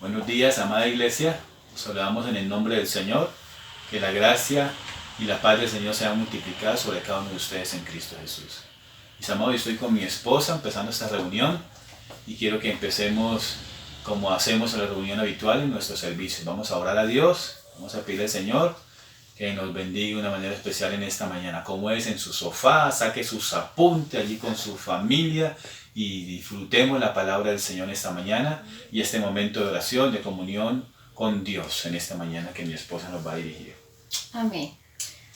Buenos días, amada iglesia. Nos saludamos en el nombre del Señor. Que la gracia y la paz del Señor sean multiplicadas sobre cada uno de ustedes en Cristo Jesús. Mis amados, estoy con mi esposa empezando esta reunión y quiero que empecemos como hacemos en la reunión habitual en nuestro servicio. Vamos a orar a Dios, vamos a pedirle al Señor que nos bendiga de una manera especial en esta mañana. Como es en su sofá, saque sus apuntes allí con su familia y disfrutemos la palabra del Señor esta mañana y este momento de oración, de comunión con Dios en esta mañana que mi esposa nos va a dirigir. Amén.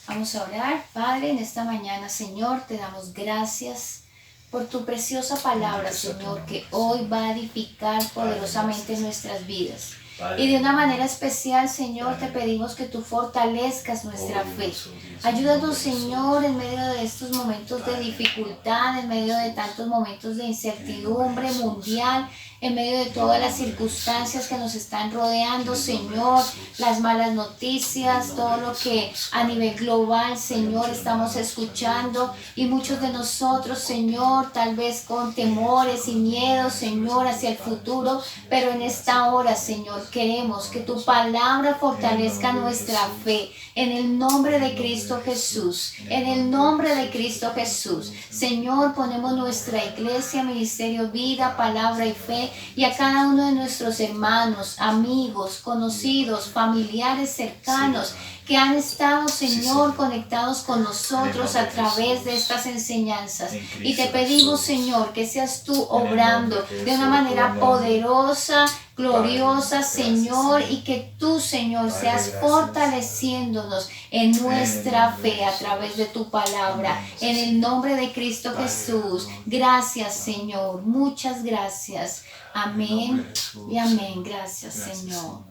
Vamos a orar. Padre, en esta mañana, Señor, te damos gracias por tu preciosa palabra, Señor, que hoy va a edificar poderosamente nuestras vidas. Y de una manera especial, Señor, te pedimos que tú fortalezcas nuestra fe. Ayúdanos, Señor, en medio de estos momentos de dificultad, en medio de tantos momentos de incertidumbre mundial, en medio de todas las circunstancias que nos están rodeando, Señor, las malas noticias, todo lo que a nivel global, Señor, estamos escuchando, y muchos de nosotros, Señor, tal vez con temores y miedos, Señor, hacia el futuro, pero en esta hora, Señor, queremos que tu palabra fortalezca nuestra fe, en el nombre de Cristo Jesús, en el nombre de Cristo Jesús. Señor, ponemos nuestra iglesia, ministerio, vida, palabra y fe, y a cada uno de nuestros hermanos, amigos, conocidos, familiares cercanos, que han estado, Señor, conectados con nosotros a través de estas enseñanzas. Y te pedimos, Señor, que seas tú obrando de una manera poderosa, gloriosa, Señor, y que tú, Señor, seas fortaleciéndonos en nuestra fe a través de tu palabra. En el nombre de Cristo Jesús. Gracias, Señor. Muchas gracias. Amén y amén. Gracias, Señor.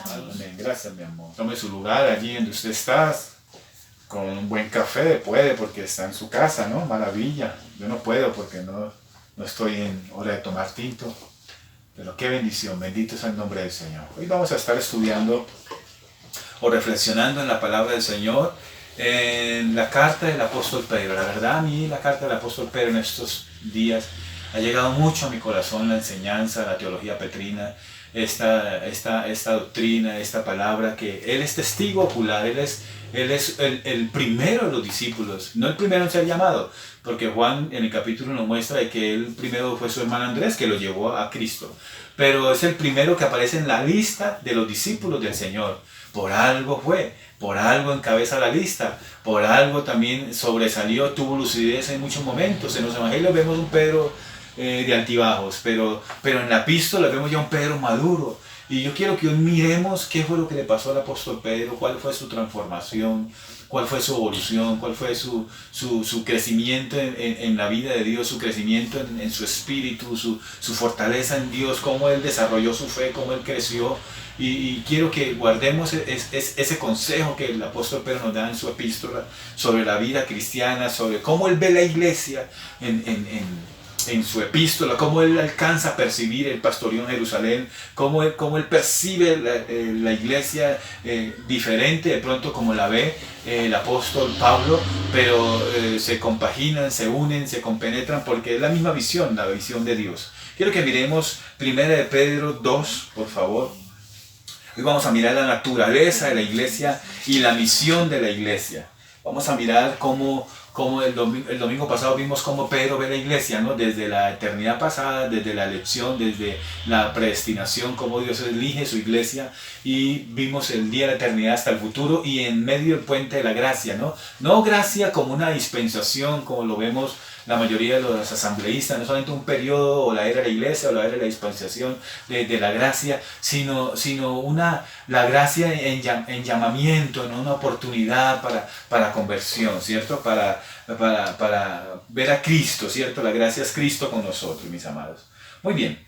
Amén. Gracias, mi amor. Tome su lugar allí donde usted está, con un buen café, puede, porque está en su casa, ¿no? Maravilla. Yo no puedo porque no estoy en hora de tomar tinto. Pero qué bendición, bendito es el nombre del Señor. Hoy vamos a estar estudiando o reflexionando en la palabra del Señor, en la carta del apóstol Pedro. La verdad, a mí la carta del apóstol Pedro en estos días ha llegado mucho a mi corazón, la enseñanza, la teología petrina, esta doctrina, esta palabra, que él es testigo ocular, él es el primero de los discípulos, no el primero en ser llamado, porque Juan en el capítulo nos muestra de que él primero fue su hermano Andrés que lo llevó a Cristo, pero es el primero que aparece en la lista de los discípulos del Señor. Por algo fue, por algo encabeza la lista, por algo también sobresalió, tuvo lucidez en muchos momentos. En los evangelios vemos un Pedro de altibajos, pero en la epístola vemos ya un Pedro maduro. Y yo quiero que hoy miremos qué fue lo que le pasó al apóstol Pedro, cuál fue su transformación, cuál fue su evolución, cuál fue su crecimiento en la vida de Dios, su crecimiento en su espíritu, su fortaleza en Dios, cómo él desarrolló su fe, cómo él creció. Y quiero que guardemos ese consejo que el apóstol Pedro nos da en su epístola sobre la vida cristiana, sobre cómo él ve la iglesia en su epístola, cómo él alcanza a percibir el pastorío en Jerusalén, cómo él percibe la iglesia diferente de pronto como la ve el apóstol Pablo, pero se compaginan, se unen, se compenetran porque es la misma visión, la visión de Dios. Quiero que miremos 1 de Pedro 2, por favor. Hoy vamos a mirar la naturaleza de la iglesia y la misión de la iglesia. Vamos a mirar cómo el domingo pasado vimos cómo Pedro ve la iglesia, ¿no? Desde la eternidad pasada, desde la elección, desde la predestinación, cómo Dios elige su iglesia, y vimos el día de la eternidad hasta el futuro y en medio del puente de la gracia, ¿no? No gracia como una dispensación, como lo vemos la mayoría de los asambleístas, no solamente un periodo o la era de la iglesia o la era de la dispensación de la gracia, sino la gracia en llamamiento, ¿no? Una oportunidad para conversión, ¿cierto? Para ver a Cristo, ¿cierto? La gracia es Cristo con nosotros, mis amados. Muy bien.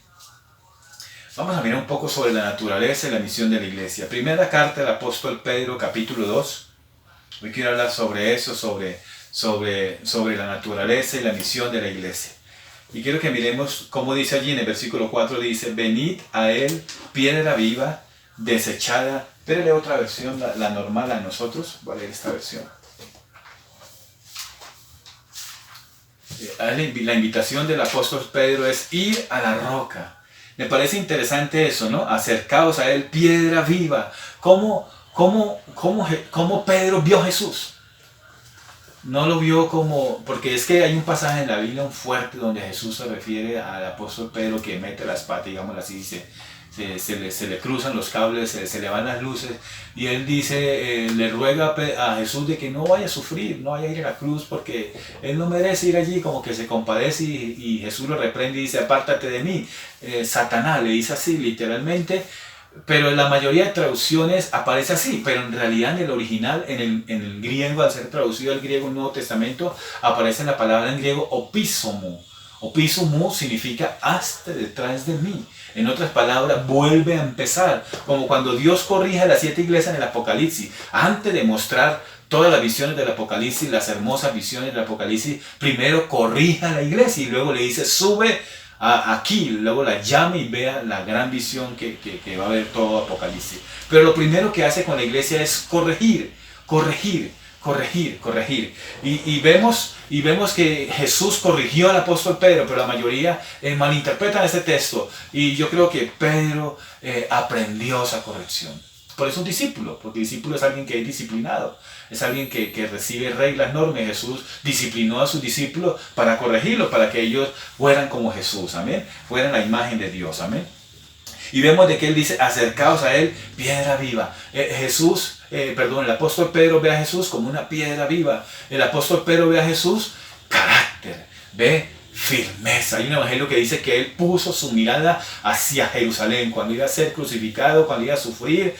Vamos a mirar un poco sobre la naturaleza y la misión de la iglesia. Primera carta del apóstol Pedro, capítulo 2. Hoy quiero hablar sobre eso, sobre la naturaleza y la misión de la iglesia. Y quiero que miremos cómo dice allí en el versículo 4, dice: venid a él, piedra viva, desechada. Espérale otra versión, la normal a nosotros. Voy a leer esta versión. La invitación del apóstol Pedro es ir a la roca. Me parece interesante eso, ¿no? Acercaos a Él, piedra viva. ¿Cómo Pedro vio a Jesús? No lo vio como, porque es que hay un pasaje en la Biblia, un fuerte, donde Jesús se refiere al apóstol Pedro que mete las patas, digamos así, se le cruzan los cables, se le van las luces, y él dice, le ruega a Jesús de que no vaya a sufrir, no vaya a ir a la cruz, porque él no merece ir allí, como que se compadece, y Jesús lo reprende y dice, apártate de mí, Satanás, le dice así literalmente. Pero en la mayoría de traducciones aparece así, pero en realidad en el original, en el griego, al ser traducido al griego en el Nuevo Testamento, aparece la palabra en griego opisomu. Opisomu significa hazte detrás de mí. En otras palabras, vuelve a empezar. Como cuando Dios corrige a las 7 iglesias en el Apocalipsis. Antes de mostrar todas las visiones del Apocalipsis, las hermosas visiones del Apocalipsis, primero corrija a la iglesia y luego le dice, sube aquí, luego la llame y vea la gran visión que va a ver todo Apocalipsis. Pero lo primero que hace con la iglesia es corregir. Y vemos que Jesús corrigió al apóstol Pedro, pero la mayoría malinterpretan este texto. Y yo creo que Pedro aprendió esa corrección. Por eso un discípulo, porque discípulo es alguien que es disciplinado, es alguien que recibe reglas, normas. Jesús disciplinó a sus discípulos para corregirlos, para que ellos fueran como Jesús, amén, fueran la imagen de Dios, amén. Y vemos de que él dice, acercaos a él, piedra viva. El apóstol Pedro ve a Jesús como una piedra viva. El apóstol Pedro ve a Jesús, carácter, ve firmeza. Hay un evangelio que dice que él puso su mirada hacia Jerusalén, cuando iba a ser crucificado, cuando iba a sufrir,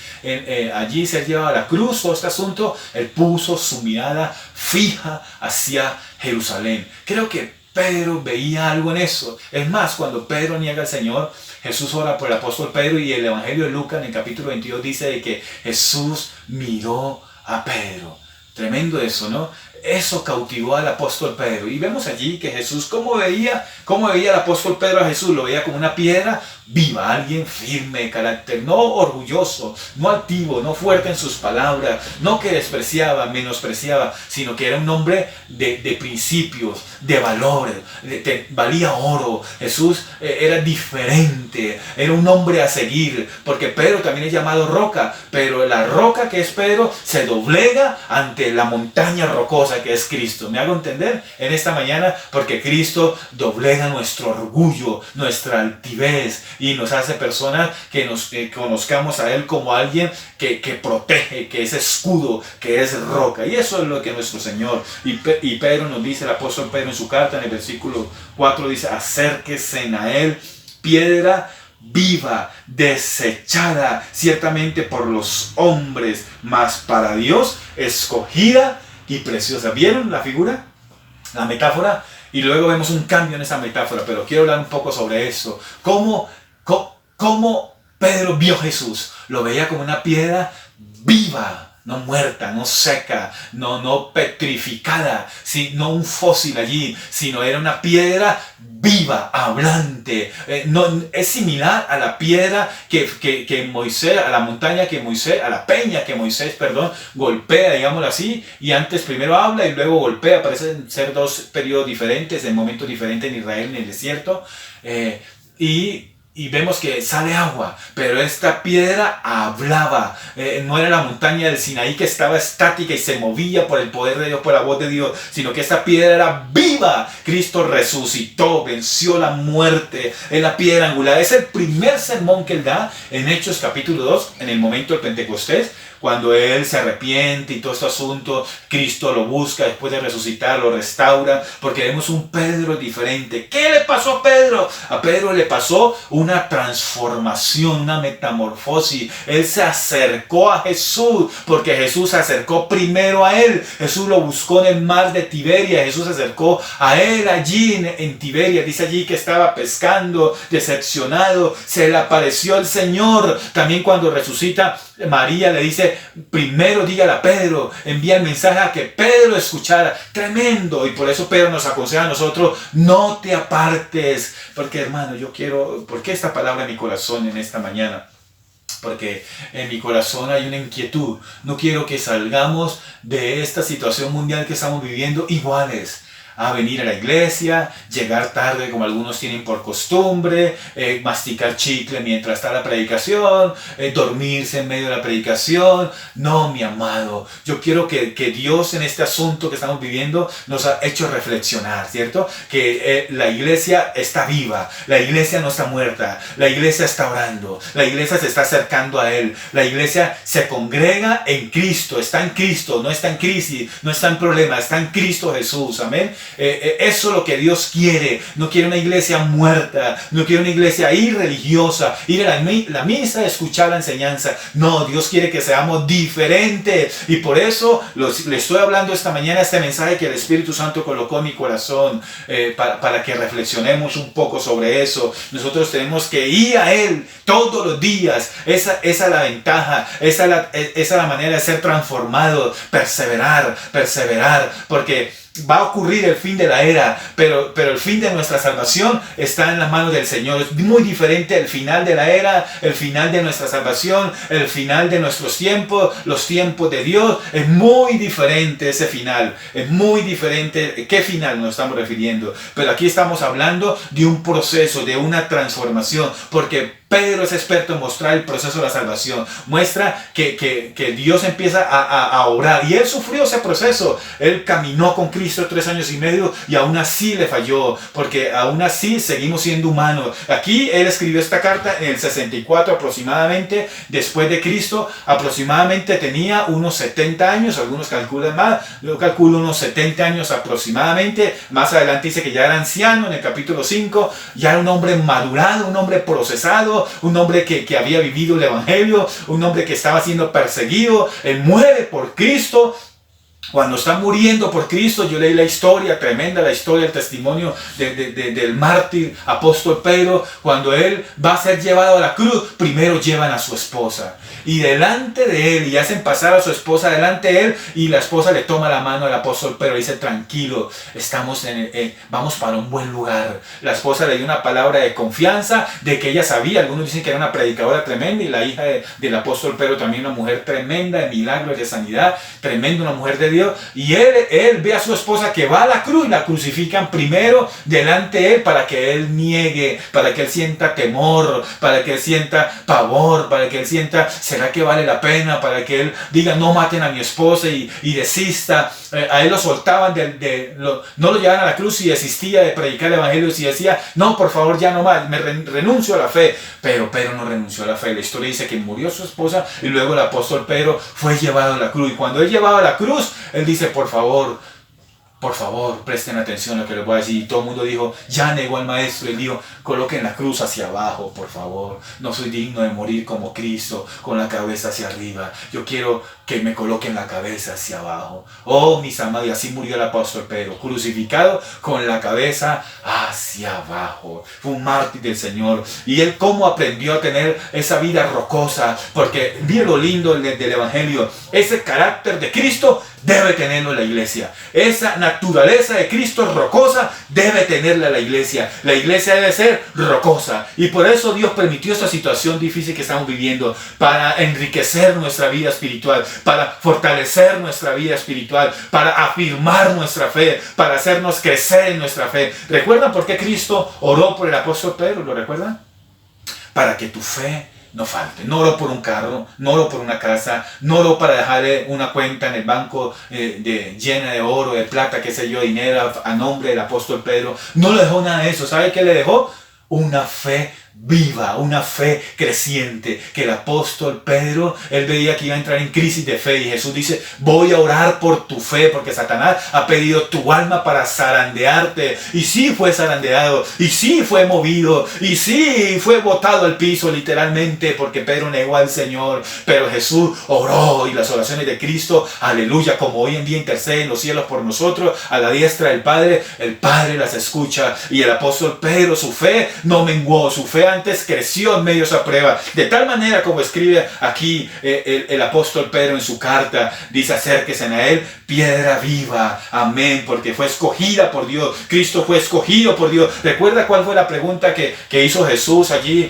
allí ser llevado a la cruz, todo este asunto, él puso su mirada fija hacia Jerusalén. Creo que Pedro veía algo en eso. Es más, cuando Pedro niega al Señor, Jesús ora por el apóstol Pedro, y el evangelio de Lucas en el capítulo 22 dice de que Jesús miró a Pedro. Tremendo eso, ¿no? Eso cautivó al apóstol Pedro. Y vemos allí que Jesús, ¿cómo veía el apóstol Pedro a Jesús? Lo veía como una piedra viva, alguien firme de carácter, no orgulloso, no altivo, no fuerte en sus palabras, no que despreciaba, menospreciaba, sino que era un hombre de principios, de valores, valía oro. Jesús era diferente, era un hombre a seguir, porque Pedro también es llamado roca, pero la roca que es Pedro se doblega ante la montaña rocosa que es Cristo. ¿Me hago entender en esta mañana? Porque Cristo doblega nuestro orgullo, nuestra altivez, y nos hace personas que nos conozcamos a Él como alguien que protege, que es escudo, que es roca. Y eso es lo que nuestro Señor, y Pedro nos dice, el apóstol Pedro en su carta, en el versículo 4 dice, acérquense a Él, piedra viva, desechada ciertamente por los hombres, mas para Dios escogida y preciosa. ¿Vieron la figura? La metáfora. Y luego vemos un cambio en esa metáfora, pero quiero hablar un poco sobre eso. ¿Cómo Pedro vio a Jesús? Lo veía como una piedra viva, no muerta, no seca, no petrificada, no un fósil allí, sino era una piedra viva, hablante. Es similar a la piedra que Moisés, a la montaña que Moisés, a la peña que Moisés, golpea, digámoslo así, y antes primero habla y luego golpea. Parecen ser dos periodos diferentes, en momentos diferentes en Israel, en el desierto, y vemos que sale agua, pero esta piedra hablaba. No era la montaña del Sinaí que estaba estática y se movía por el poder de Dios, por la voz de Dios, sino que esta piedra era viva. Cristo resucitó, venció la muerte, en la piedra angular. Es el primer sermón que él da en Hechos capítulo 2, en el momento del Pentecostés, cuando él se arrepiente y todo este asunto. Cristo lo busca después de resucitar, lo restaura, porque vemos un Pedro diferente. ¿Qué le pasó a Pedro? A Pedro le pasó una transformación, una metamorfosis. Él se acercó a Jesús, porque Jesús se acercó primero a él. Jesús lo buscó en el mar de Tiberia. Jesús se acercó a él allí en Tiberia. Dice allí que estaba pescando, decepcionado. Se le apareció el Señor. También cuando resucita, María le dice, primero dígale a Pedro, envía el mensaje a que Pedro escuchara. Tremendo. Y por eso Pedro nos aconseja a nosotros, no te apartes. Porque hermano, ¿por qué esta palabra en mi corazón en esta mañana? Porque en mi corazón hay una inquietud. No quiero que salgamos de esta situación mundial que estamos viviendo iguales. a venir a la iglesia, llegar tarde como algunos tienen por costumbre, masticar chicle mientras está la predicación, dormirse en medio de la predicación. No, mi amado, yo quiero que Dios en este asunto que estamos viviendo nos ha hecho reflexionar, ¿cierto? Que la iglesia está viva, la iglesia no está muerta, la iglesia está orando, la iglesia se está acercando a Él, la iglesia se congrega en Cristo, está en Cristo, no está en crisis, no está en problema, está en Cristo Jesús, amén. Eso es lo que Dios quiere. No quiere una iglesia muerta, no quiere una iglesia irreligiosa, ir a la misa, escuchar la enseñanza. No, Dios quiere que seamos diferentes, y por eso le estoy hablando esta mañana este mensaje que el Espíritu Santo colocó en mi corazón, para que reflexionemos un poco sobre eso. Nosotros tenemos que ir a Él todos los días. Esa es la ventaja, esa es la manera de ser transformado, perseverar, porque va a ocurrir el fin de la era, pero el fin de nuestra salvación está en las manos del Señor. Es muy diferente el final de la era, el final de nuestra salvación, el final de nuestros tiempos, los tiempos de Dios. Es muy diferente ese final, es muy diferente. ¿Qué final nos estamos refiriendo? Pero aquí estamos hablando de un proceso, de una transformación, porque Pedro es experto en mostrar el proceso de la salvación. Muestra que Dios empieza a obrar. Y él sufrió ese proceso. Él caminó con Cristo 3 años y medio y aún así le falló. Porque aún así seguimos siendo humanos. Aquí él escribió esta carta en el 64 aproximadamente. Después de Cristo, aproximadamente tenía unos 70 años. Algunos calculan más. Yo calculo unos 70 años aproximadamente. Más adelante dice que ya era anciano en el capítulo 5. Ya era un hombre madurado, un hombre procesado, un hombre que había vivido el Evangelio, un hombre que estaba siendo perseguido. Él muere por Cristo. Cuando está muriendo por Cristo, yo leí la historia, tremenda la historia, el testimonio del mártir apóstol Pedro. Cuando él va a ser llevado a la cruz, primero llevan a su esposa. Y delante de él, y hacen pasar a su esposa delante de él, y la esposa le toma la mano al apóstol Pedro y dice: tranquilo, vamos para un buen lugar. La esposa le dio una palabra de confianza, de que ella sabía. Algunos dicen que era una predicadora tremenda, y la hija del apóstol Pedro también una mujer tremenda, de milagros, de sanidad, tremenda, una mujer de Dios. Y él ve a su esposa que va a la cruz y la crucifican primero delante de él, para que él niegue, para que él sienta temor, para que él sienta pavor, para que él sienta: ¿será que vale la pena? Para que él diga: no maten a mi esposa, y desista. A él lo soltaban, no lo llevaban a la cruz y desistía de predicar el Evangelio, y decía: no, por favor, ya no más, renuncio a la fe. Pero Pedro no renunció a la fe. La historia dice que murió su esposa, y luego el apóstol Pedro fue llevado a la cruz. Y cuando él llevaba a la cruz, él dice: por favor, presten atención a lo que les voy a decir. Y todo el mundo dijo: ya negó al maestro. Él dijo: coloquen la cruz hacia abajo, por favor. No soy digno de morir como Cristo, con la cabeza hacia arriba. Yo quiero que me coloquen la cabeza hacia abajo. Oh, mis amados, y así murió el apóstol Pedro, crucificado con la cabeza hacia abajo. Fue un mártir del Señor. Y él cómo aprendió a tener esa vida rocosa, porque mire lo lindo del Evangelio. Ese carácter de Cristo debe tenerlo la iglesia. Esa naturaleza de Cristo rocosa debe tenerla la iglesia. La iglesia debe ser rocosa. Y por eso Dios permitió esta situación difícil que estamos viviendo, para enriquecer nuestra vida espiritual, para fortalecer nuestra vida espiritual, para afirmar nuestra fe, para hacernos crecer en nuestra fe. ¿Recuerdan por qué Cristo oró por el apóstol Pedro? ¿Lo recuerdan? Para que tu fe no falte. No oró por un carro, no oró por una casa, no oró para dejarle una cuenta en el banco llena de oro, de plata, qué sé yo, dinero a nombre del apóstol Pedro. No le dejó nada de eso. ¿Sabe qué le dejó? Una fe viva, una fe creciente. Que el apóstol Pedro, él veía que iba a entrar en crisis de fe, y Jesús dice: voy a orar por tu fe, porque Satanás ha pedido tu alma para zarandearte. Y sí fue zarandeado, y sí fue movido, y sí fue botado al piso literalmente, porque Pedro negó al Señor. Pero Jesús oró, y las oraciones de Cristo, aleluya, como hoy en día interceden en los cielos por nosotros, a la diestra del Padre, el Padre las escucha. Y el apóstol Pedro, su fe no menguó, su fe antes creció en medio de esa prueba, de tal manera, como escribe aquí el apóstol Pedro en su carta, dice: acérquense a él, piedra viva, amén, porque fue escogida por Dios. Cristo fue escogido por Dios. ¿Recuerda cuál fue la pregunta que hizo Jesús allí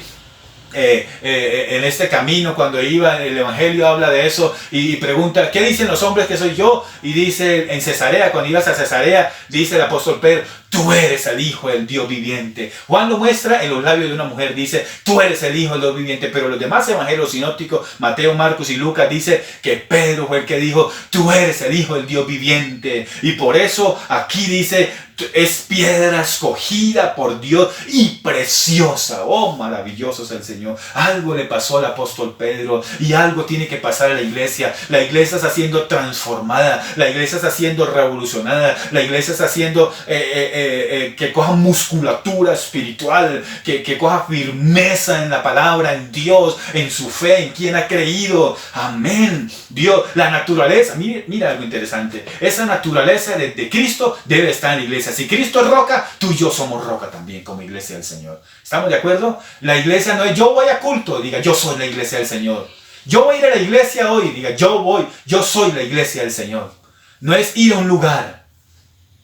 en este camino, cuando iba, el Evangelio habla de eso y pregunta, ¿qué dicen los hombres que soy yo? Y dice en Cesarea, cuando ibas a Cesarea, dice el apóstol Pedro, tú eres el Hijo del Dios viviente. Juan lo muestra en los labios de una mujer, dice, tú eres el Hijo del Dios viviente. Pero los demás evangelios sinópticos, Mateo, Marcos y Lucas, dice que Pedro fue el que dijo, tú eres el Hijo del Dios viviente. Y por eso aquí dice, es piedra escogida por Dios y preciosa. Oh, maravilloso es el Señor. Algo le pasó al apóstol Pedro y algo tiene que pasar a la iglesia. La iglesia está siendo transformada, la iglesia está siendo revolucionada, la iglesia está haciendo que coja musculatura espiritual, que coja firmeza en la palabra, en Dios, en su fe, en quien ha creído. Amén. Dios, la naturaleza, mira algo interesante. Esa naturaleza de Cristo debe estar en la iglesia. Si Cristo es roca, tú y yo somos roca también como iglesia del Señor. ¿Estamos de acuerdo? La iglesia no es yo voy a culto, diga yo soy la iglesia del Señor. Yo voy a ir a la iglesia hoy, diga yo soy la iglesia del Señor. No es ir a un lugar.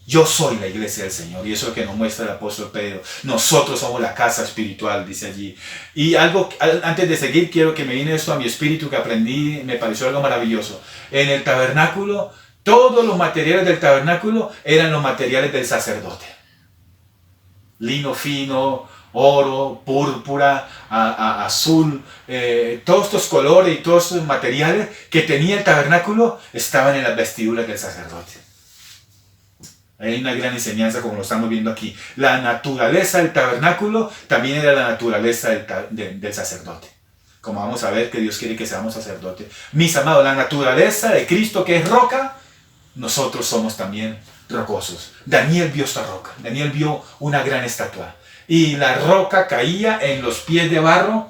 Yo soy la iglesia del Señor. Y eso es lo que nos muestra el apóstol Pedro. Nosotros somos la casa espiritual, dice allí. Y algo, antes de seguir, quiero que me viene esto a mi espíritu que aprendí, me pareció algo maravilloso. En el tabernáculo, todos los materiales del tabernáculo eran los materiales del sacerdote. Lino fino, oro, púrpura, azul, todos estos colores y todos estos materiales que tenía el tabernáculo estaban en las vestiduras del sacerdote. Hay una gran enseñanza como lo estamos viendo aquí. La naturaleza del tabernáculo también era la naturaleza del sacerdote. Como vamos a ver que Dios quiere que seamos sacerdotes. Mis amados, la naturaleza de Cristo que es roca, nosotros somos también rocosos. Daniel vio esta roca. Daniel vio una gran estatua. Y la roca caía en los pies de barro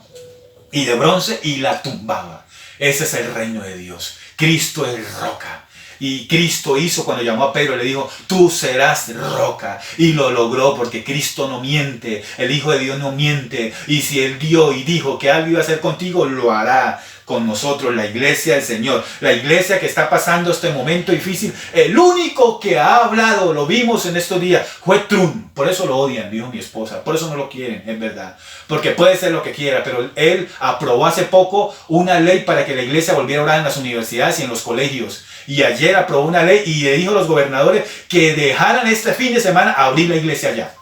y de bronce y la tumbaba. Ese es el reino de Dios. Cristo es roca. Y Cristo hizo cuando llamó a Pedro, le dijo, tú serás roca. Y lo logró porque Cristo no miente. El Hijo de Dios no miente. Y si Él dio y dijo que algo iba a hacer contigo, lo hará con nosotros, la iglesia del Señor. La iglesia que está pasando este momento difícil. El único que ha hablado, lo vimos en estos días, fue Trump. Por eso lo odian, dijo mi esposa. Por eso no lo quieren, es verdad. Porque puede ser lo que quiera, pero él aprobó hace poco una ley para que la iglesia volviera a orar en las universidades y en los colegios. Y ayer aprobó una ley y le dijo a los gobernadores que dejaran este fin de semana abrir la iglesia allá.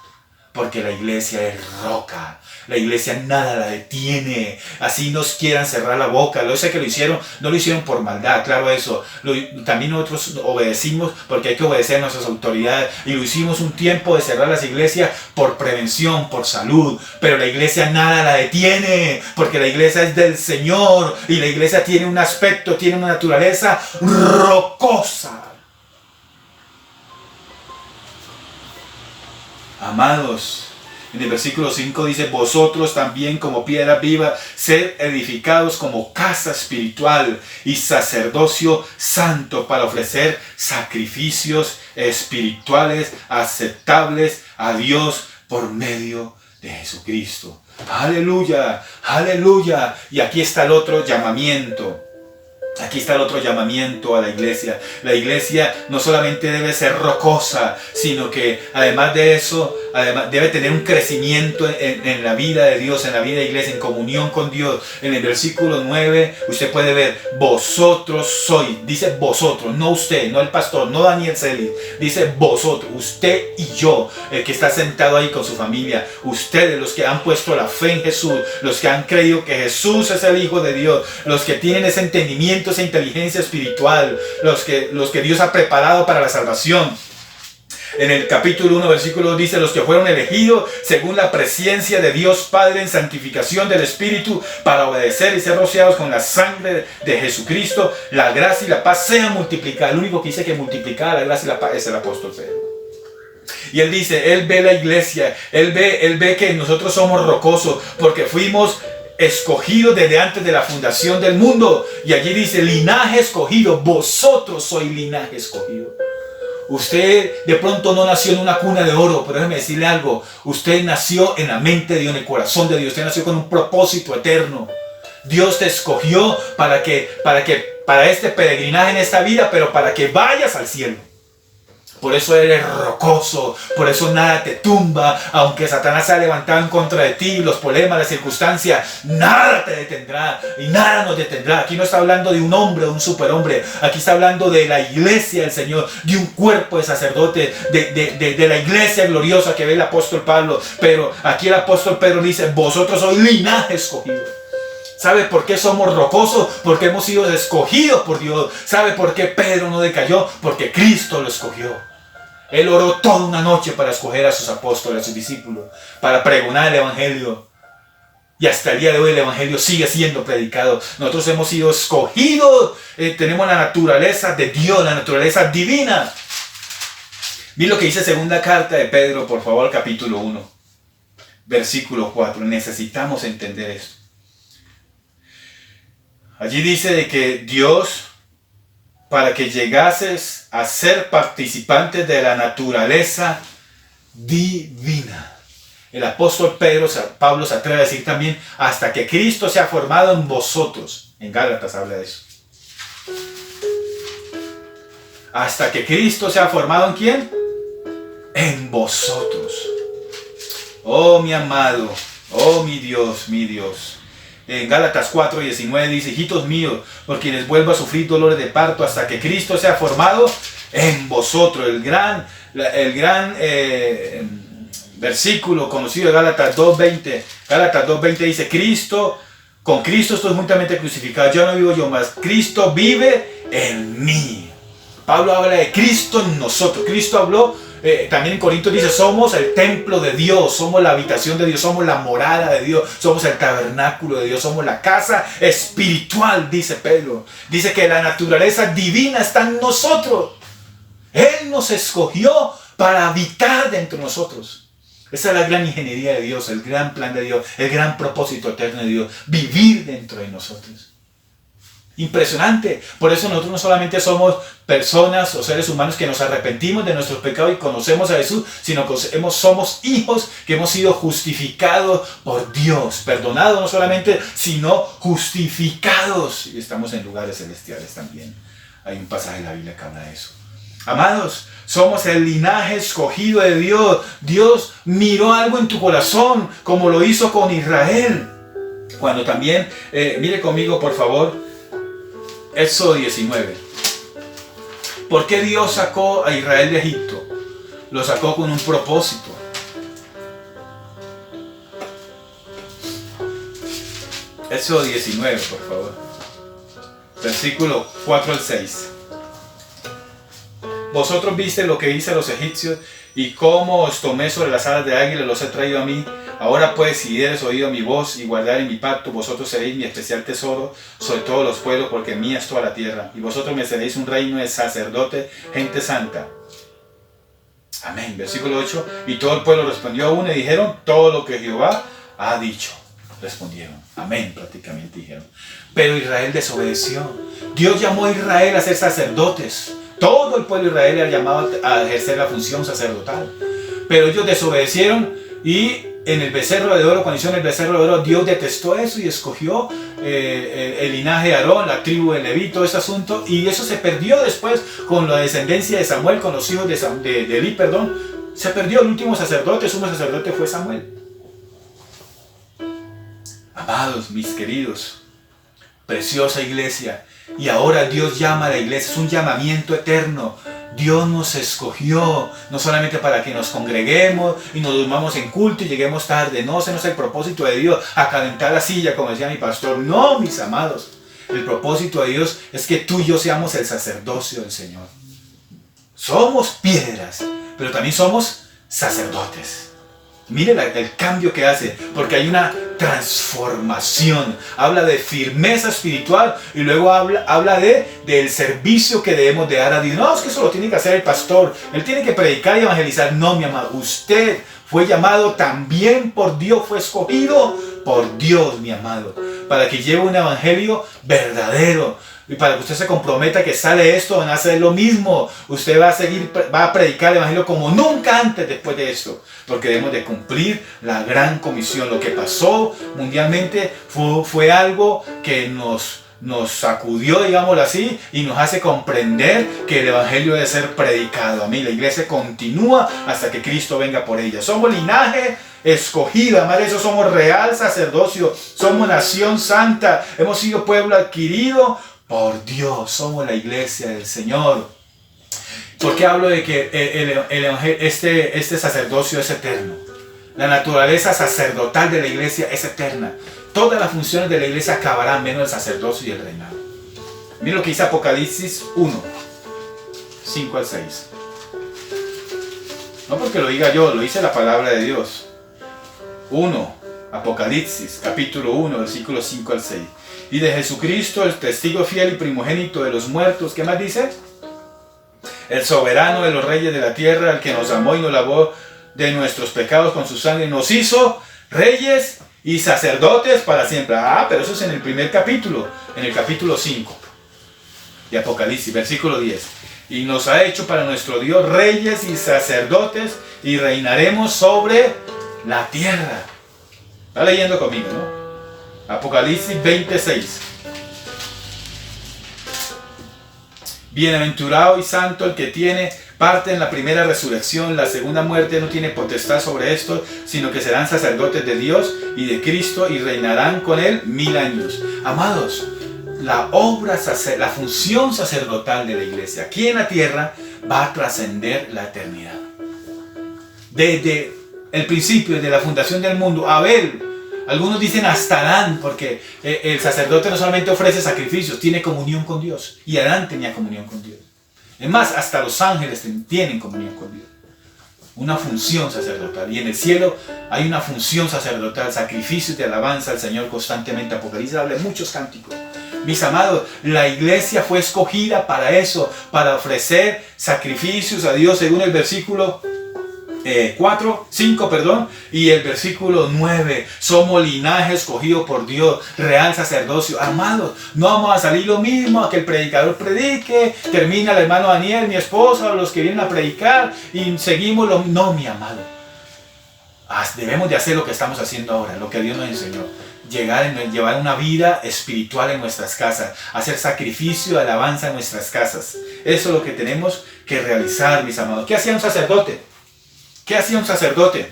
Porque la iglesia es roca. La iglesia nada la detiene. Así nos quieran cerrar la boca. Yo sé que lo hicieron, no lo hicieron por maldad, claro eso. También nosotros obedecimos porque hay que obedecer a nuestras autoridades. Y lo hicimos un tiempo de cerrar las iglesias por prevención, por salud. Pero la iglesia nada la detiene. Porque la iglesia es del Señor. Y la iglesia tiene un aspecto, tiene una naturaleza rocosa. Amados, en el versículo 5 dice, vosotros también como piedra viva, sed edificados como casa espiritual y sacerdocio santo para ofrecer sacrificios espirituales aceptables a Dios por medio de Jesucristo. Aleluya, aleluya. Y aquí está el otro llamamiento. Aquí está el otro llamamiento a la iglesia. La iglesia no solamente debe ser rocosa, sino que además de eso, debe tener un crecimiento en la vida de Dios, en la vida de la iglesia, en comunión con Dios. En el versículo 9, usted puede ver, vosotros sois, dice vosotros, no usted, no el pastor, no Daniel Celis, dice vosotros, usted y yo, el que está sentado ahí con su familia, ustedes, los que han puesto la fe en Jesús, los que han creído que Jesús es el Hijo de Dios, los que tienen ese entendimiento, esa inteligencia espiritual, los que Dios ha preparado para la salvación. En el capítulo 1, versículo 2 dice, los que fueron elegidos según la presencia de Dios Padre en santificación del Espíritu para obedecer y ser rociados con la sangre de Jesucristo, la gracia y la paz sean multiplicadas. El único que dice que multiplicada la gracia y la paz es el apóstol Pedro. Y él dice, él ve la iglesia, él ve que nosotros somos rocosos porque fuimos escogidos desde antes de la fundación del mundo. Y allí dice, linaje escogido, vosotros sois linaje escogido. Usted de pronto no nació en una cuna de oro, pero déjeme decirle algo. Usted nació en la mente de Dios, en el corazón de Dios. Usted nació con un propósito eterno. Dios te escogió para este peregrinaje en esta vida, pero para que vayas al cielo. Por eso eres rocoso, por eso nada te tumba, aunque Satanás se ha levantado en contra de ti, los problemas, las circunstancias, nada te detendrá y nada nos detendrá. Aquí no está hablando de un hombre, de un superhombre, aquí está hablando de la iglesia del Señor, de un cuerpo de sacerdote, de la iglesia gloriosa que ve el apóstol Pablo. Pero aquí el apóstol Pedro dice, vosotros sois linaje escogido. ¿Sabe por qué somos rocosos? Porque hemos sido escogidos por Dios. ¿Sabe por qué Pedro no decayó? Porque Cristo lo escogió. Él oró toda una noche para escoger a sus apóstoles, a sus discípulos, para pregonar el Evangelio. Y hasta el día de hoy el Evangelio sigue siendo predicado. Nosotros hemos sido escogidos. Tenemos la naturaleza de Dios, la naturaleza divina. Mira lo que dice segunda carta de Pedro, por favor, capítulo 1, versículo 4. Necesitamos entender esto. Allí dice de que Dios, para que llegases a ser participantes de la naturaleza divina. El apóstol Pablo se atreve a decir también, hasta que Cristo sea formado en vosotros. En Gálatas habla de eso. Hasta que Cristo sea formado ¿en quién? En vosotros. Oh mi amado, oh mi Dios, mi Dios. En Gálatas 4:19 dice, hijitos míos, por quienes vuelvo a sufrir dolores de parto hasta que Cristo sea formado en vosotros. El gran versículo conocido de Gálatas 2:20. Gálatas 2:20 dice, con Cristo estoy juntamente crucificado. Yo no vivo yo más, Cristo vive en mí. Pablo habla de Cristo en nosotros. Cristo habló. También en Corintios dice, somos el templo de Dios, somos la habitación de Dios, somos la morada de Dios, somos el tabernáculo de Dios, somos la casa espiritual, dice Pedro. Dice que la naturaleza divina está en nosotros. Él nos escogió para habitar dentro de nosotros. Esa es la gran ingeniería de Dios, el gran plan de Dios, el gran propósito eterno de Dios, vivir dentro de nosotros. Impresionante. Por eso nosotros no solamente somos personas o seres humanos que nos arrepentimos de nuestros pecados y conocemos a Jesús, sino que somos hijos que hemos sido justificados por Dios. Perdonados no solamente, sino justificados. Y estamos en lugares celestiales también. Hay un pasaje en la Biblia que habla de eso. Amados, somos el linaje escogido de Dios. Dios miró algo en tu corazón, como lo hizo con Israel. Cuando también, mire conmigo por favor, Éxodo 19. ¿Por qué Dios sacó a Israel de Egipto? Lo sacó con un propósito. Éxodo 19, por favor. Versículo 4 al 6. Vosotros viste lo que hice a los egipcios y cómo os tomé sobre las alas de águila y los he traído a mí. Ahora pues, si dieres oído a mi voz y guardaréis mi pacto, vosotros seréis mi especial tesoro sobre todos los pueblos, porque mía es toda la tierra. Y vosotros me seréis un reino de sacerdotes, gente santa. Amén. Versículo 8. Y todo el pueblo respondió a uno y dijeron, todo lo que Jehová ha dicho. Respondieron. Amén, prácticamente dijeron. Pero Israel desobedeció. Dios llamó a Israel a ser sacerdotes. Todo el pueblo de Israel era llamado a ejercer la función sacerdotal. Pero ellos desobedecieron y en el becerro de oro, cuando hicieron el becerro de oro, Dios detestó eso y escogió el linaje de Aarón, la tribu de Leví, todo ese asunto. Y eso se perdió después con la descendencia de Samuel, con los hijos de Leví, perdón. Se perdió el último sacerdote, el sumo sacerdote fue Samuel. Amados, mis queridos, preciosa iglesia. Y ahora Dios llama a la iglesia, es un llamamiento eterno. Dios nos escogió, no solamente para que nos congreguemos y nos durmamos en culto y lleguemos tarde. No, ese no es el propósito de Dios, a calentar la silla, como decía mi pastor. No, mis amados. El propósito de Dios es que tú y yo seamos el sacerdocio del Señor. Somos piedras, pero también somos sacerdotes. Mire el cambio que hace, porque hay una transformación. Habla de firmeza espiritual y luego habla del servicio que debemos de dar a Dios. No, es que eso lo tiene que hacer el pastor. Él tiene que predicar y evangelizar. No, mi amado, usted fue llamado también por Dios, fue escogido por Dios, mi amado, para que lleve un evangelio verdadero. Y para que usted se comprometa que sale esto, van a hacer lo mismo. Usted va a predicar el evangelio como nunca antes después de esto. Porque debemos de cumplir la gran comisión. Lo que pasó mundialmente fue algo que nos nos sacudió, digámoslo así, y nos hace comprender que el Evangelio debe ser predicado. Amén. La iglesia continúa hasta que Cristo venga por ella. Somos linaje escogido, además de eso somos real sacerdocio, somos nación santa, hemos sido pueblo adquirido por Dios, somos la iglesia del Señor. ¿Por qué hablo de que este sacerdocio es eterno? La naturaleza sacerdotal de la iglesia es eterna. Todas las funciones de la iglesia acabarán menos el sacerdocio y el reinado. Miren lo que dice Apocalipsis 1, 5 al 6. No porque lo diga yo, lo dice la palabra de Dios. 1, Apocalipsis, capítulo 1, versículos 5 al 6. Y de Jesucristo, el testigo fiel y primogénito de los muertos, ¿qué más dice? El soberano de los reyes de la tierra, el que nos amó y nos lavó de nuestros pecados con su sangre, nos hizo reyes y sacerdotes para siempre. Pero eso es en el primer capítulo, en el capítulo 5 de Apocalipsis, versículo 10. Y nos ha hecho para nuestro Dios reyes y sacerdotes y reinaremos sobre la tierra. Está leyendo conmigo, ¿no? Apocalipsis 26. Bienaventurado y santo el que tiene parte en la primera resurrección. La segunda muerte no tiene potestad sobre esto, sino que serán sacerdotes de Dios y de Cristo y reinarán con él 1000 años. Amados, la función sacerdotal de la iglesia aquí en la tierra va a trascender la eternidad. Desde el principio, desde la fundación del mundo, Abel, algunos dicen hasta Adán, porque el sacerdote no solamente ofrece sacrificios, tiene comunión con Dios. Y Adán tenía comunión con Dios. Es más, hasta los ángeles tienen comunión con Dios. Una función sacerdotal. Y en el cielo hay una función sacerdotal, sacrificios de alabanza al Señor constantemente. Apocalipsis habla de muchos cánticos. Mis amados, la iglesia fue escogida para eso, para ofrecer sacrificios a Dios, según el versículo 5, y el versículo 9. Somos linaje escogido por Dios, real sacerdocio. Amados, no vamos a salir lo mismo a que el predicador predique, termina el hermano Daniel, mi esposa, los que vienen a predicar, y seguimos lo mismo. No, mi amado, debemos de hacer lo que estamos haciendo ahora, lo que Dios nos enseñó. Llevar una vida espiritual en nuestras casas, hacer sacrificio de alabanza en nuestras casas. Eso es lo que tenemos que realizar, mis amados. ¿Qué hacía un sacerdote? ¿Qué hacía un sacerdote?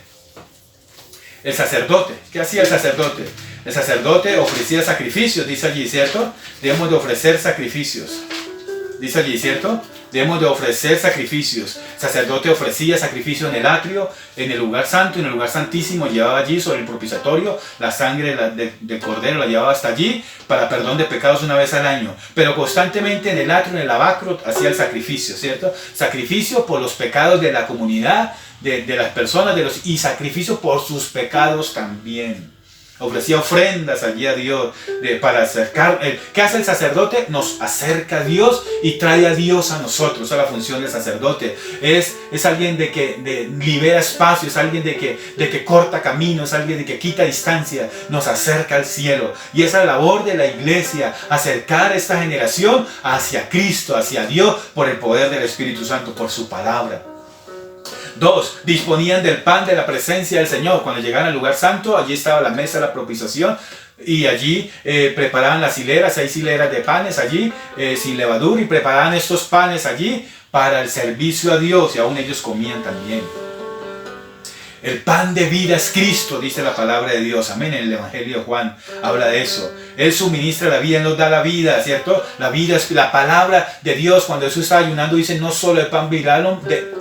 ¿Qué hacía el sacerdote? El sacerdote ofrecía sacrificios, dice allí, ¿cierto? Debemos de ofrecer sacrificios. Dice allí, ¿cierto? Debemos de ofrecer sacrificios. El sacerdote ofrecía sacrificio en el atrio, en el lugar santo, en el lugar santísimo. Llevaba allí sobre el propiciatorio la sangre del cordero, la llevaba hasta allí para perdón de pecados una vez al año. Pero constantemente en el atrio, en el lavacro, hacía el sacrificio, ¿cierto? Sacrificio por los pecados de la comunidad, de las personas, y sacrificio por sus pecados también. Ofrecía ofrendas allí a Dios para acercar. ¿Qué hace el sacerdote? Nos acerca a Dios y trae a Dios a nosotros. Esa es la función del sacerdote. Es alguien de que libera espacio, es alguien de que corta camino, es alguien de que quita distancia, nos acerca al cielo. Y esa es la labor de la iglesia, acercar a esta generación hacia Cristo, hacia Dios, por el poder del Espíritu Santo, por su palabra. 2. Disponían del pan de la presencia del Señor. Cuando llegaban al lugar santo, allí estaba la mesa de la propiciación y allí preparaban las hileras, 6 hileras de panes allí, sin levadura, y preparaban estos panes allí para el servicio a Dios, y aún ellos comían también. El pan de vida es Cristo, dice la palabra de Dios. Amén. En el Evangelio de Juan habla de eso. Él suministra la vida, Él nos da la vida, ¿cierto? La vida es la palabra de Dios. Cuando Jesús está ayunando, dice, no solo el pan vivirá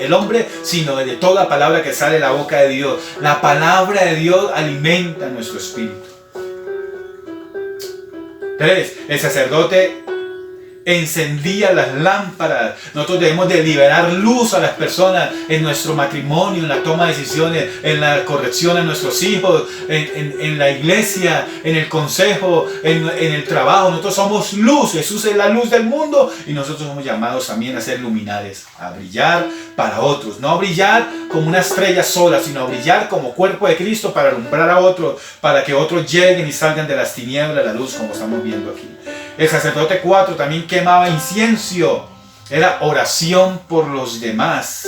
el hombre, sino de toda palabra que sale de la boca de Dios. La palabra de Dios alimenta nuestro espíritu. 3. El sacerdote encendía las lámparas. Nosotros debemos de liberar luz a las personas en nuestro matrimonio, en la toma de decisiones, en la corrección a nuestros hijos, en la iglesia, en el consejo, en el trabajo. Nosotros somos luz. Jesús es la luz del mundo y nosotros somos llamados también a ser luminares, a brillar para otros. No a brillar como una estrella sola, sino a brillar como cuerpo de Cristo para alumbrar a otros, para que otros lleguen y salgan de las tinieblas a la luz, como estamos viendo aquí. El sacerdote 4 también quemaba incienso. Era oración por los demás.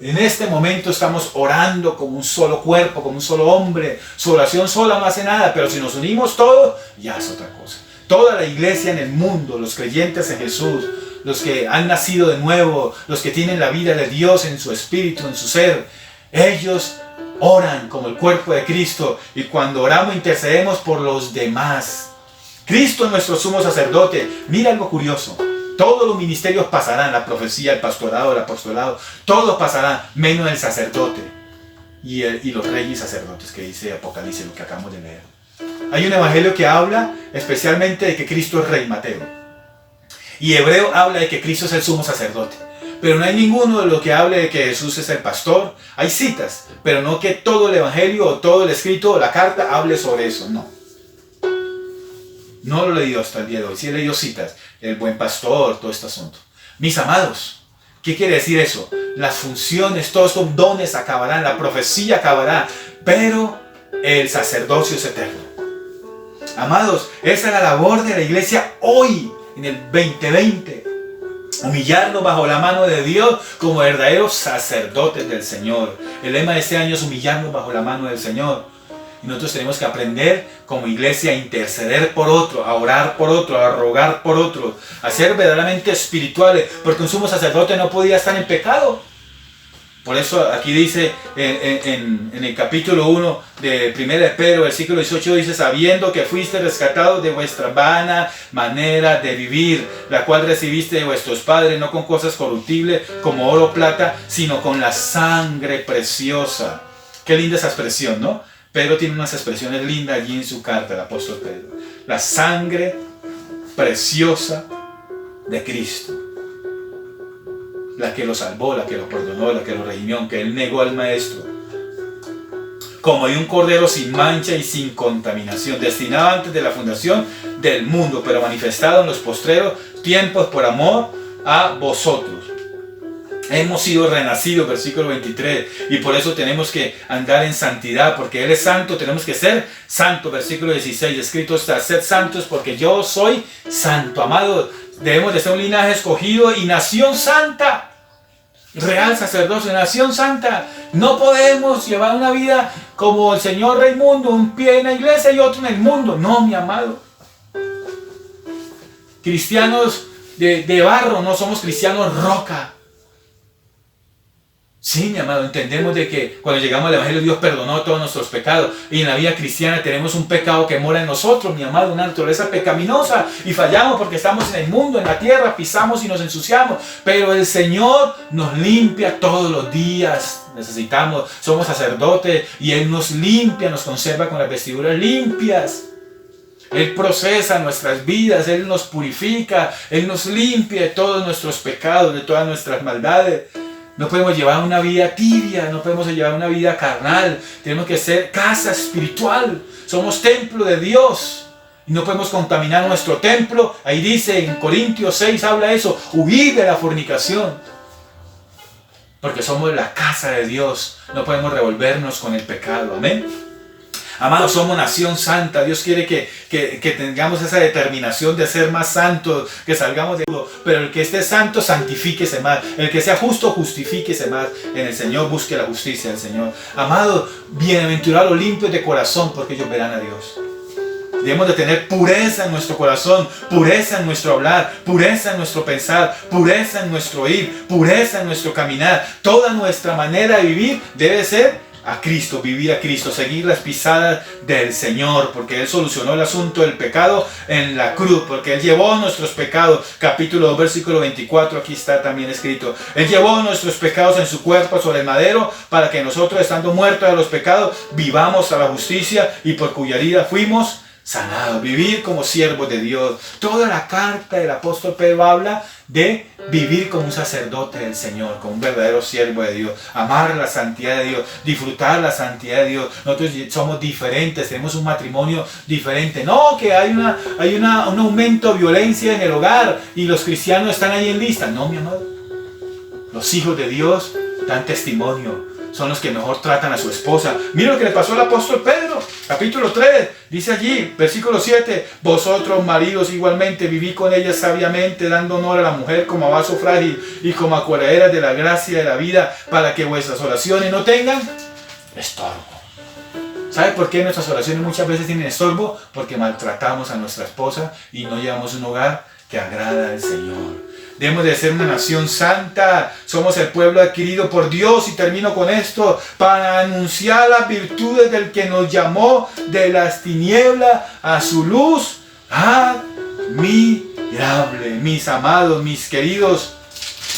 En este momento estamos orando como un solo cuerpo, como un solo hombre. Su oración sola no hace nada, pero si nos unimos todos, ya es otra cosa. Toda la iglesia en el mundo, los creyentes en Jesús, los que han nacido de nuevo, los que tienen la vida de Dios en su espíritu, en su ser, ellos oran como el cuerpo de Cristo, y cuando oramos intercedemos por los demás. Cristo es nuestro sumo sacerdote. Mira algo curioso. Todos los ministerios pasarán, la profecía, el pastorado, el apostolado, todos pasarán, menos el sacerdote y los reyes sacerdotes, que dice Apocalipsis, lo que acabamos de leer. Hay un evangelio que habla especialmente de que Cristo es rey, Mateo. Y Hebreo habla de que Cristo es el sumo sacerdote. Pero no hay ninguno de lo que hable de que Jesús es el pastor. Hay citas, pero no que todo el evangelio o todo el escrito o la carta hable sobre eso, no. No lo he leído hasta el día de hoy. Sí he leído citas, el buen pastor, todo este asunto. Mis amados, ¿qué quiere decir eso? Las funciones, todos estos dones acabarán, la profecía acabará, pero el sacerdocio es eterno. Amados, esa es la labor de la iglesia hoy, en el 2020. Humillarnos bajo la mano de Dios como verdaderos sacerdotes del Señor. El lema de este año es humillarnos bajo la mano del Señor. Y nosotros tenemos que aprender como iglesia a interceder por otro, a orar por otro, a rogar por otro, a ser verdaderamente espirituales, porque un sumo sacerdote no podía estar en pecado. Por eso aquí dice en el capítulo 1 de 1 de Pedro, versículo 18, dice: sabiendo que fuiste rescatados de vuestra vana manera de vivir, la cual recibiste de vuestros padres, no con cosas corruptibles como oro o plata, sino con la sangre preciosa. Qué linda esa expresión, ¿no? Pedro tiene unas expresiones lindas allí en su carta, el apóstol Pedro. La sangre preciosa de Cristo. La que lo salvó, la que lo perdonó, la que lo redimió, aunque él negó al maestro. Como de un cordero sin mancha y sin contaminación, destinado antes de la fundación del mundo, pero manifestado en los postreros tiempos por amor a vosotros. Hemos sido renacidos, versículo 23, y por eso tenemos que andar en santidad, porque Él es santo, tenemos que ser santos, versículo 16, escrito está: sed santos porque yo soy santo. Amados, debemos de ser un linaje escogido y nación santa, real sacerdocio, nación santa. No podemos llevar una vida como el señor Raimundo, un pie en la iglesia y otro en el mundo. No, mi amado. Cristianos de barro, no somos cristianos roca. Sí, mi amado, entendemos de que cuando llegamos al Evangelio Dios perdonó todos nuestros pecados, y en la vida cristiana tenemos un pecado que mora en nosotros, mi amado, una naturaleza pecaminosa, y fallamos porque estamos en el mundo, en la tierra, pisamos y nos ensuciamos, pero el Señor nos limpia todos los días. Somos sacerdotes y Él nos limpia, nos conserva con las vestiduras limpias. Él procesa nuestras vidas, Él nos purifica, Él nos limpia de todos nuestros pecados, de todas nuestras maldades. No podemos llevar una vida tibia, no podemos llevar una vida carnal. Tenemos que ser casa espiritual. Somos templo de Dios. Y no podemos contaminar nuestro templo. Ahí dice en Corintios 6, habla eso: huir de la fornicación. Porque somos la casa de Dios. No podemos revolvernos con el pecado. Amén. Amados, somos nación santa. Dios quiere que tengamos esa determinación de ser más santos, que salgamos de todo. Pero el que esté santo, santifíquese más. El que sea justo, justifíquese más. En el Señor busque la justicia del Señor. Amados, bienaventurados limpios de corazón, porque ellos verán a Dios. Debemos de tener pureza en nuestro corazón, pureza en nuestro hablar, pureza en nuestro pensar, pureza en nuestro ir, pureza en nuestro caminar. Toda nuestra manera de vivir debe ser a Cristo, vivir a Cristo, seguir las pisadas del Señor, porque Él solucionó el asunto del pecado en la cruz, porque Él llevó nuestros pecados. Capítulo 2, versículo 24, aquí está también escrito: Él llevó nuestros pecados en su cuerpo sobre el madero, para que nosotros, estando muertos a los pecados, vivamos a la justicia, y por cuya herida fuimos sanados. Vivir como siervos de Dios. Toda la carta del apóstol Pedro habla de vivir como un sacerdote del Señor, como un verdadero siervo de Dios, amar la santidad de Dios, disfrutar la santidad de Dios. Nosotros somos diferentes, tenemos un matrimonio diferente. No, que hay un aumento de violencia en el hogar y los cristianos están ahí en lista. No, mi amado. Los hijos de Dios dan testimonio son los que mejor tratan a su esposa. Mira lo que le pasó al apóstol Pedro, capítulo 3, dice allí, versículo 7, vosotros maridos igualmente vivid con ella sabiamente, dando honor a la mujer como a vaso frágil y como a corredera de la gracia de la vida, para que vuestras oraciones no tengan estorbo. ¿Sabe por qué nuestras oraciones muchas veces tienen estorbo? Porque maltratamos a nuestra esposa y no llevamos un hogar que agrada al Señor. Debemos de ser una nación santa. Somos el pueblo adquirido por Dios. Y termino con esto. Para anunciar las virtudes del que nos llamó de las tinieblas a su luz admirable. Mis amados, mis queridos,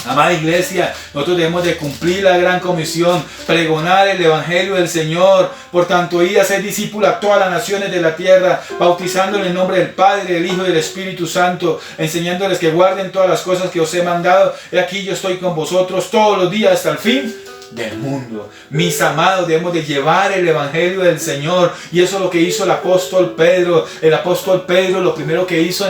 amada iglesia, nosotros debemos de cumplir la gran comisión, pregonar el evangelio del Señor. Por tanto, id a ser discípulos a todas las naciones de la tierra, bautizándoles en el nombre del Padre, del Hijo y del Espíritu Santo, enseñándoles que guarden todas las cosas que os he mandado. He aquí yo estoy con vosotros todos los días hasta el fin del mundo. Mis amados, debemos de llevar el evangelio del Señor, y eso es lo que hizo el apóstol Pedro. El apóstol Pedro lo primero que hizo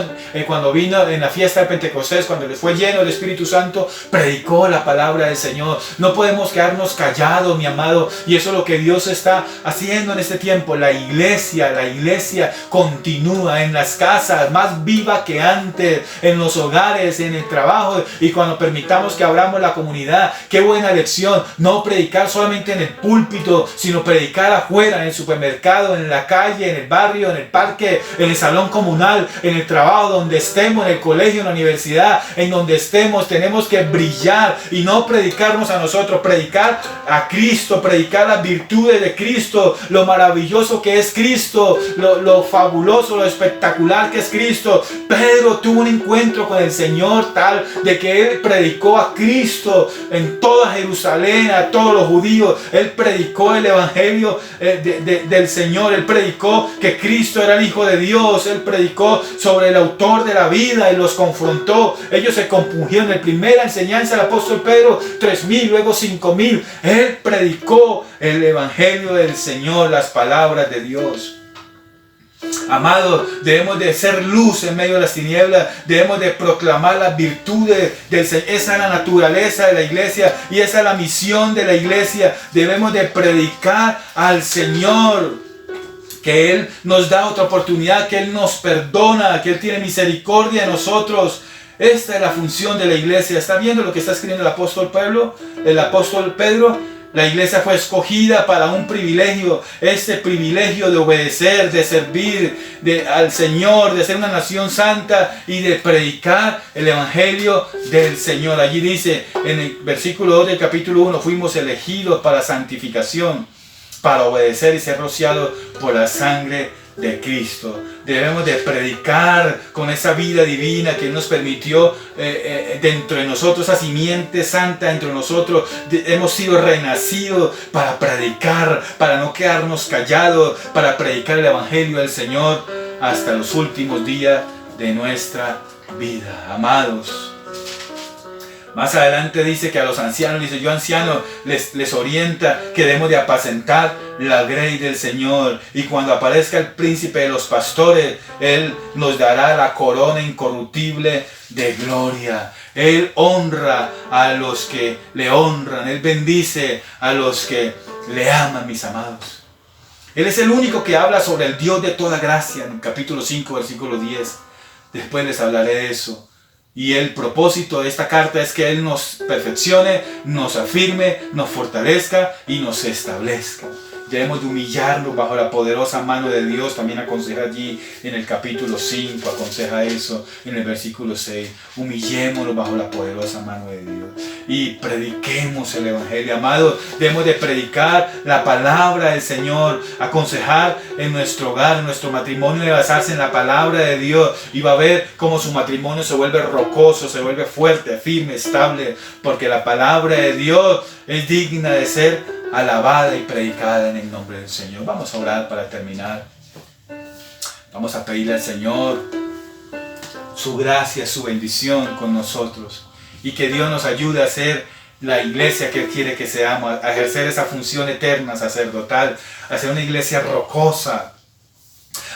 cuando vino en la fiesta de Pentecostés, cuando le fue lleno del Espíritu Santo, predicó la palabra del Señor. No podemos quedarnos callados, mi amado, y eso es lo que Dios está haciendo en este tiempo. La iglesia continúa en las casas, más viva que antes, en los hogares, en el trabajo, y cuando permitamos que abramos la comunidad. Qué buena lección. No predicar solamente en el púlpito, sino predicar afuera, en el supermercado, en la calle, en el barrio, en el parque, en el salón comunal, en el trabajo, donde estemos, en el colegio, en la universidad, en donde estemos. Tenemos que brillar y no predicarnos a nosotros, predicar a Cristo, predicar las virtudes de Cristo, lo maravilloso que es Cristo, lo fabuloso, lo espectacular que es Cristo. Pedro tuvo un encuentro con el Señor tal de que él predicó a Cristo en toda Jerusalén, a todos los judíos. Él predicó el evangelio del Señor. Él predicó que Cristo era el Hijo de Dios. Él predicó sobre el autor de la vida y los confrontó. Ellos se compungieron. En primera enseñanza del apóstol Pedro, 3,000, luego 5,000. Él predicó el evangelio del Señor, las palabras de Dios. Amados, debemos de ser luz en medio de las tinieblas. Debemos de proclamar las virtudes del Señor. Esa es la naturaleza de la iglesia y esa es la misión de la iglesia. Debemos de predicar al Señor, que Él nos da otra oportunidad, que Él nos perdona, que Él tiene misericordia de nosotros. Esta es la función de la iglesia. ¿Está viendo lo que está escribiendo el apóstol Pedro? La iglesia fue escogida para un privilegio, este privilegio de obedecer, de servir al Señor, de ser una nación santa y de predicar el evangelio del Señor. Allí dice en el versículo 2 del capítulo 1, fuimos elegidos para santificación, para obedecer y ser rociados por la sangre de Cristo. Debemos de predicar con esa vida divina que Él nos permitió dentro de nosotros, esa simiente santa dentro de nosotros. Hemos sido renacidos para predicar, para no quedarnos callados, para predicar el evangelio del Señor hasta los últimos días de nuestra vida. Amados, más adelante dice que a los ancianos, dice yo anciano, les orienta que debemos de apacentar la grey del Señor. Y cuando aparezca el príncipe de los pastores, Él nos dará la corona incorruptible de gloria. Él honra a los que le honran. Él bendice a los que le aman, mis amados. Él es el único que habla sobre el Dios de toda gracia en el capítulo 5, versículo 10. Después les hablaré de eso. Y el propósito de esta carta es que Él nos perfeccione, nos afirme, nos fortalezca y nos establezca. Debemos de humillarnos bajo la poderosa mano de Dios. También aconseja allí en el capítulo 5, aconseja eso en el versículo 6. Humillémonos bajo la poderosa mano de Dios y prediquemos el evangelio. Amados, debemos de predicar la palabra del Señor, aconsejar en nuestro hogar, en nuestro matrimonio, de basarse en la palabra de Dios, y va a ver cómo su matrimonio se vuelve rocoso, se vuelve fuerte, firme, estable, porque la palabra de Dios es digna de ser alabada y predicada en el nombre del Señor. Vamos a orar para terminar. Vamos a pedirle al Señor su gracia, su bendición con nosotros, y que Dios nos ayude a ser la iglesia que Él quiere que seamos, a ejercer esa función eterna sacerdotal, a ser una iglesia rocosa,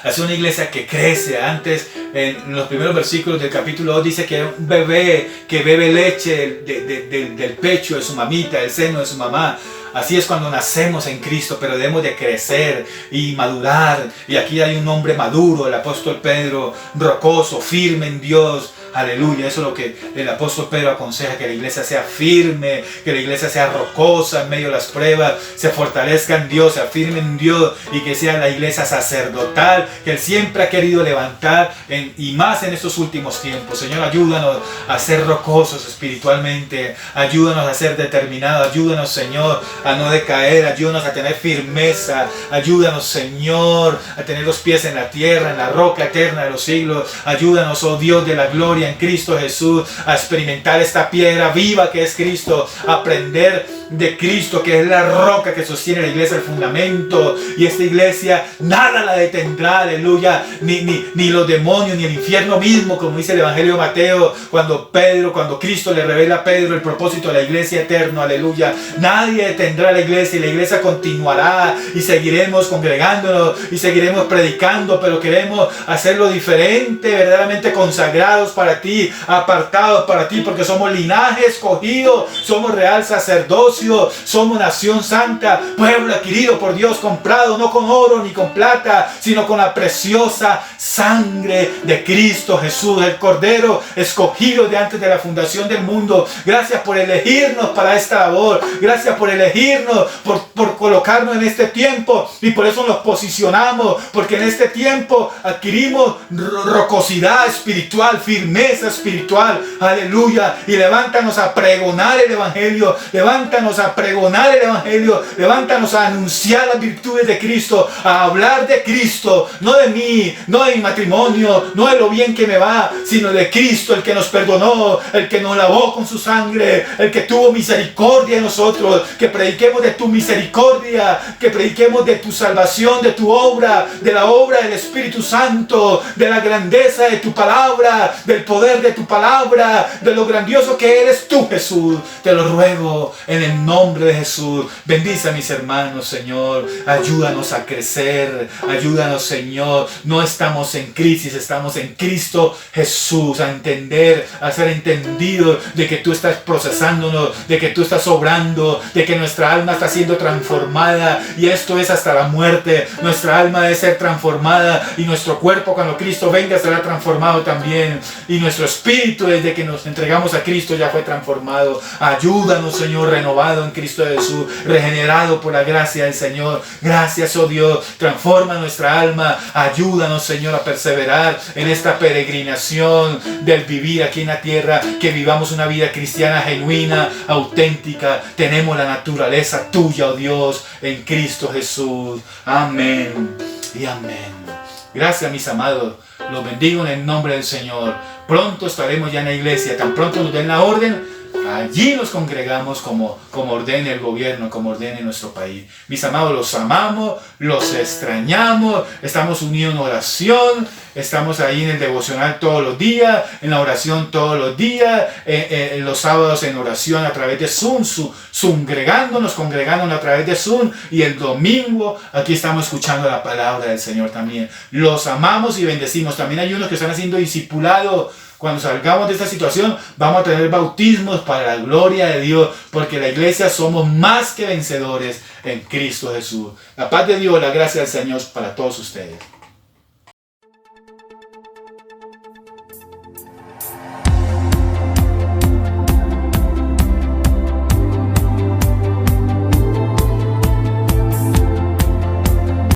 a ser una iglesia que crece. Antes, en los primeros versículos del capítulo 2, dice que un bebé que bebe leche del pecho de su mamita, del seno de su mamá. Así es cuando nacemos en Cristo, pero debemos de crecer y madurar. Y aquí hay un hombre maduro, el apóstol Pedro, rocoso, firme en Dios. Aleluya, eso es lo que el apóstol Pedro aconseja, que la iglesia sea firme, que la iglesia sea rocosa en medio de las pruebas, se fortalezca en Dios, se afirme en Dios, y que sea la iglesia sacerdotal que Él siempre ha querido levantar, y más en estos últimos tiempos. Señor, ayúdanos a ser rocosos espiritualmente, ayúdanos a ser determinados, ayúdanos, Señor, a no decaer, ayúdanos a tener firmeza, ayúdanos, Señor, a tener los pies en la tierra, en la roca eterna de los siglos. Ayúdanos, oh Dios de la gloria, en Cristo Jesús, a experimentar esta piedra viva que es Cristo, a aprender de Cristo, que es la roca que sostiene la iglesia, el fundamento, y esta iglesia nada la detendrá, aleluya, ni los demonios, ni el infierno mismo, como dice el Evangelio de Mateo, cuando Cristo le revela a Pedro el propósito de la iglesia eterna, aleluya. Nadie detendrá la iglesia, y la iglesia continuará, y seguiremos congregándonos, y seguiremos predicando, pero queremos hacerlo diferente, verdaderamente consagrados para ti, apartados para ti, porque somos linaje escogido, somos real sacerdocio, somos nación santa, pueblo adquirido por Dios, comprado no con oro ni con plata, sino con la preciosa sangre de Cristo Jesús, el Cordero escogido de antes de la fundación del mundo. Gracias por elegirnos para esta labor, gracias por elegirnos, por colocarnos en este tiempo, y por eso nos posicionamos, porque en este tiempo adquirimos rocosidad espiritual, firmeza espiritual, aleluya. Y levántanos a pregonar el Evangelio, levántanos a pregonar el Evangelio, levántanos a anunciar las virtudes de Cristo, a hablar de Cristo, no de mí, no de mi matrimonio, no de lo bien que me va, sino de Cristo, el que nos perdonó, el que nos lavó con su sangre, el que tuvo misericordia de nosotros. Que prediquemos de tu misericordia, que prediquemos de tu salvación, de tu obra, de la obra del Espíritu Santo, de la grandeza de tu palabra, del poder de tu palabra, de lo grandioso que eres tú, Jesús. Te lo ruego en el nombre de Jesús. Bendice a mis hermanos, Señor. Ayúdanos a crecer, ayúdanos, Señor. No estamos en crisis, estamos en Cristo Jesús. A entender, a ser entendidos de que tú estás procesándonos, de que tú estás obrando, de que nuestra alma está siendo transformada, y esto es hasta la muerte. Nuestra alma debe ser transformada, y nuestro cuerpo, cuando Cristo venga, será transformado también, y nuestro espíritu, desde que nos entregamos a Cristo, ya fue transformado. Ayúdanos, Señor, renovado en Cristo Jesús, regenerado por la gracia del Señor. Gracias, oh Dios, transforma nuestra alma. Ayúdanos, Señor, a perseverar en esta peregrinación del vivir aquí en la tierra, que vivamos una vida cristiana genuina, auténtica. Tenemos la naturaleza tuya, oh Dios, en Cristo Jesús. Amén y amén. Gracias, mis amados. Los bendigo en el nombre del Señor. Pronto estaremos ya en la iglesia. Tan pronto nos den la orden, allí nos congregamos como ordene el gobierno, como ordene nuestro país. Mis amados, los amamos, los extrañamos. Estamos unidos en oración. Estamos ahí en el devocional todos los días, en la oración todos los días, los sábados en oración a través de Zoom, congregándonos a través de Zoom, y el domingo aquí estamos escuchando la palabra del Señor también. Los amamos y bendecimos. También hay unos que están haciendo discipulado. Cuando salgamos de esta situación, vamos a tener bautismos para la gloria de Dios, porque la iglesia somos más que vencedores en Cristo Jesús. La paz de Dios, la gracia del Señor para todos ustedes.